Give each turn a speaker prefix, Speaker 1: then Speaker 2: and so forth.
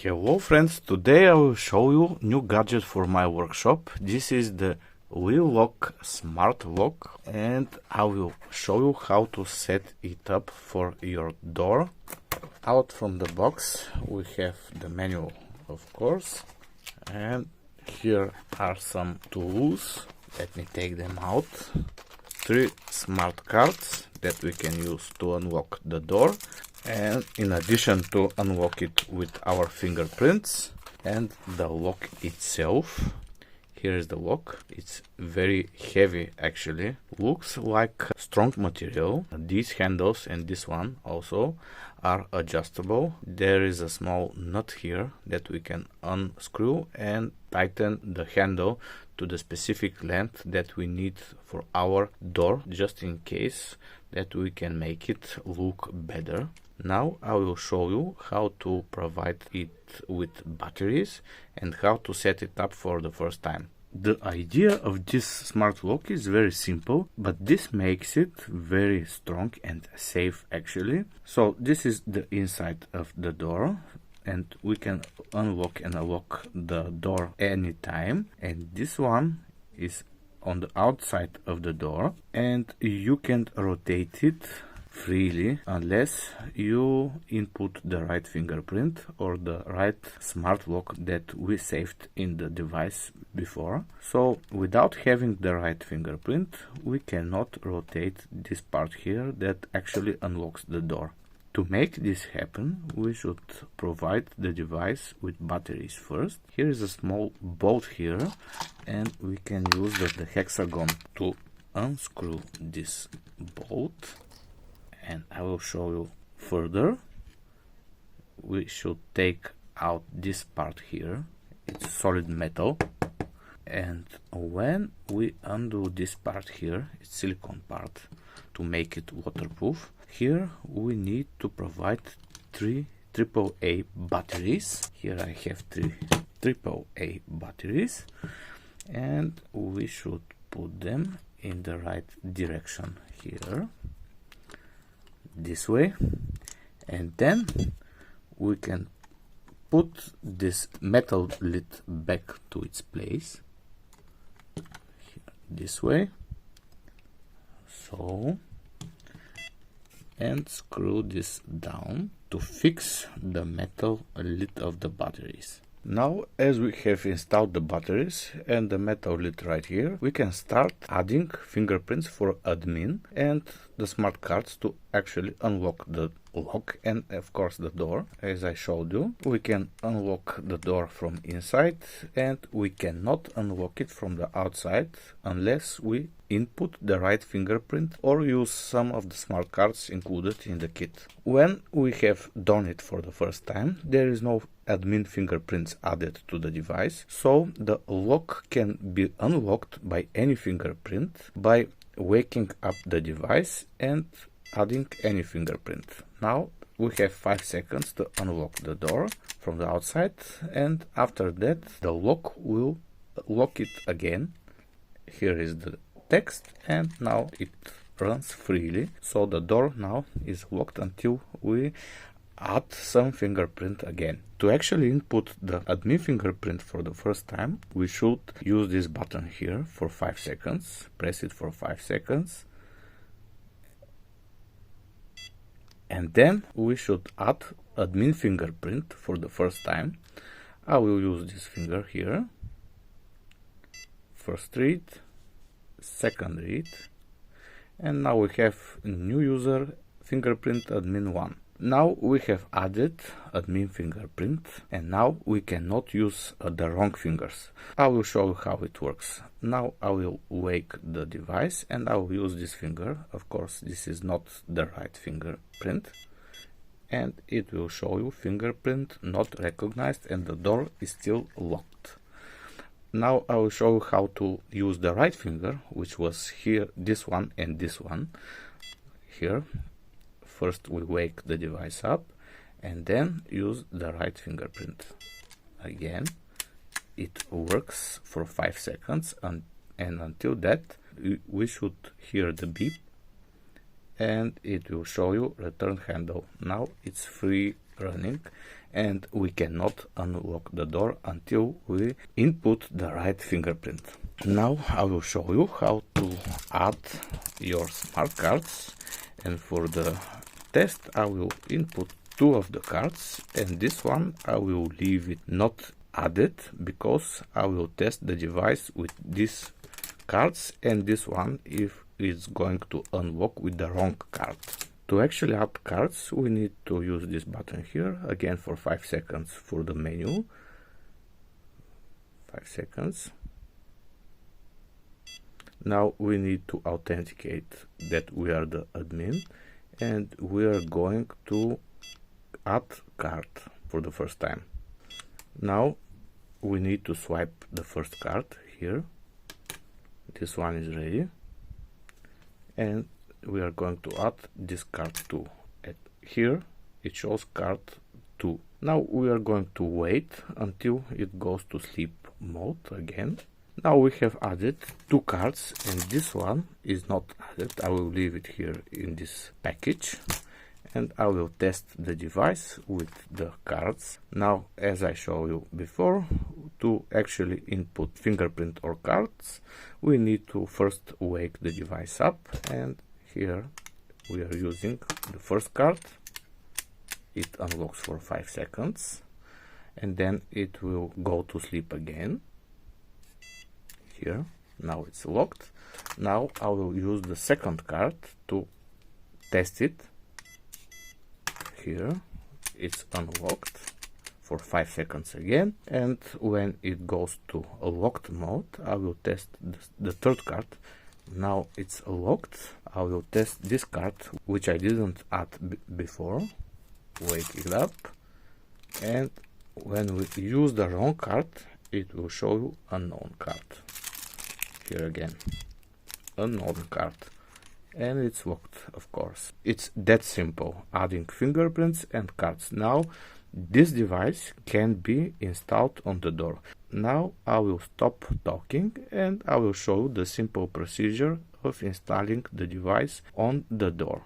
Speaker 1: Hello friends, today I will show you new gadget for my workshop. This is the WELOCK smart lock and I will show you how to set it up for your door. Out from the box we have the manual, of course, and here are some tools. Let me take them out. 3 smart cards that we can use to unlock the door, and in addition to unlock it with our fingerprints, and the lock itself. Here is the lock. It's very heavy actually, looks like strong material. These handles and this one also are adjustable. There is a small nut here that we can unscrew and tighten the handle to the specific length that we need for our door, just in case that we can make it look better. Now I will show you how to provide it with batteries and how to set it up for the first time. The idea of this smart lock is very simple, but this makes it very strong and safe actually. So this is the inside of the door, and we can unlock and unlock the door anytime. And this one is on the outside of the door, and you can rotate it freely unless you input the right fingerprint or the right smart lock that we saved in the device before. So without having the right fingerprint, we cannot rotate this part here that actually unlocks the door. To make this happen, we should provide the device with batteries first. Here is a small bolt here, and we can use the hexagon to unscrew this bolt. And I will show you further. We should take out this part here. It's solid metal. And when we undo this part here, it's silicone part, to make it waterproof. Here we need to provide 3 AAA batteries. Here I have 3 AAA batteries, and we should put them in the right direction here, this way, and then we can put this metal lid back to its place here, this way, so, and screw this down to fix the metal lid of the batteries. Now, as we have installed the batteries and the metal lid right here, we can start adding fingerprints for admin and the smart cards to actually unlock the lock and of course the door. As I showed you, we can unlock the door from inside, and we cannot unlock it from the outside unless we input the right fingerprint or use some of the smart cards included in the kit. When we have done it for the first time, there is no admin fingerprints added to the device, so the lock can be unlocked by any fingerprint by waking up the device and adding any fingerprint. Now we have 5 seconds to unlock the door from the outside, and after that the lock will lock it again. Here is the text, and now it runs freely. So the door now is locked until we add some fingerprint again. To actually input the admin fingerprint for the first time, we should use this button here for 5 seconds. Press it for 5 seconds. And then we should add admin fingerprint for the first time. I will use this finger here. First read, second read, and now we have new user fingerprint admin 1. Now we have added admin fingerprint, and now we cannot use the wrong fingers. I will show you how it works. Now I will wake the device and I will use this finger. Of course, this is not the right fingerprint, and it will show you fingerprint not recognized and the door is still locked. Now I will show you how to use the right finger, which was here, this one and this one here. First we wake the device up and then use the right fingerprint. Again, it works for 5 seconds, and until that we should hear the beep and it will show you return handle. Now it's free running, and we cannot unlock the door until we input the right fingerprint. Now I will show you how to add your smart cards, and for the test I will input 2 of the cards, and this one I will leave it not added because I will test the device with these cards, and this one if it's going to unlock with the wrong card. To actually add cards, we need to use this button here, again for 5 seconds for the menu. 5 seconds. Now we need to authenticate that we are the admin, and we are going to add card for the first time. Now we need to swipe the first card here. This one is ready, and we are going to add this card too. And here it shows card 2. Now we are going to wait until it goes to sleep mode again. Now we have added 2 cards, and this one is not added. I will leave it here in this package, and I will test the device with the cards. Now, as I showed you before, to actually input fingerprint or cards, we need to first wake the device up, and here we are using the first card. It unlocks for 5 seconds, and then it will go to sleep again. Here, now it's locked. Now I will use the second card to test it. Here it's unlocked for 5 seconds again, and when it goes to a locked mode, I will test the third card. Now it's locked. I will test this card, which I didn't add before. Wake it up, and when we use the wrong card, it will show you unknown card. Here again, unknown card, and it's locked, of course. It's that simple, adding fingerprints and cards. Now this device can be installed on the door. Now I will stop talking, and I will show the simple procedure of installing the device on the door.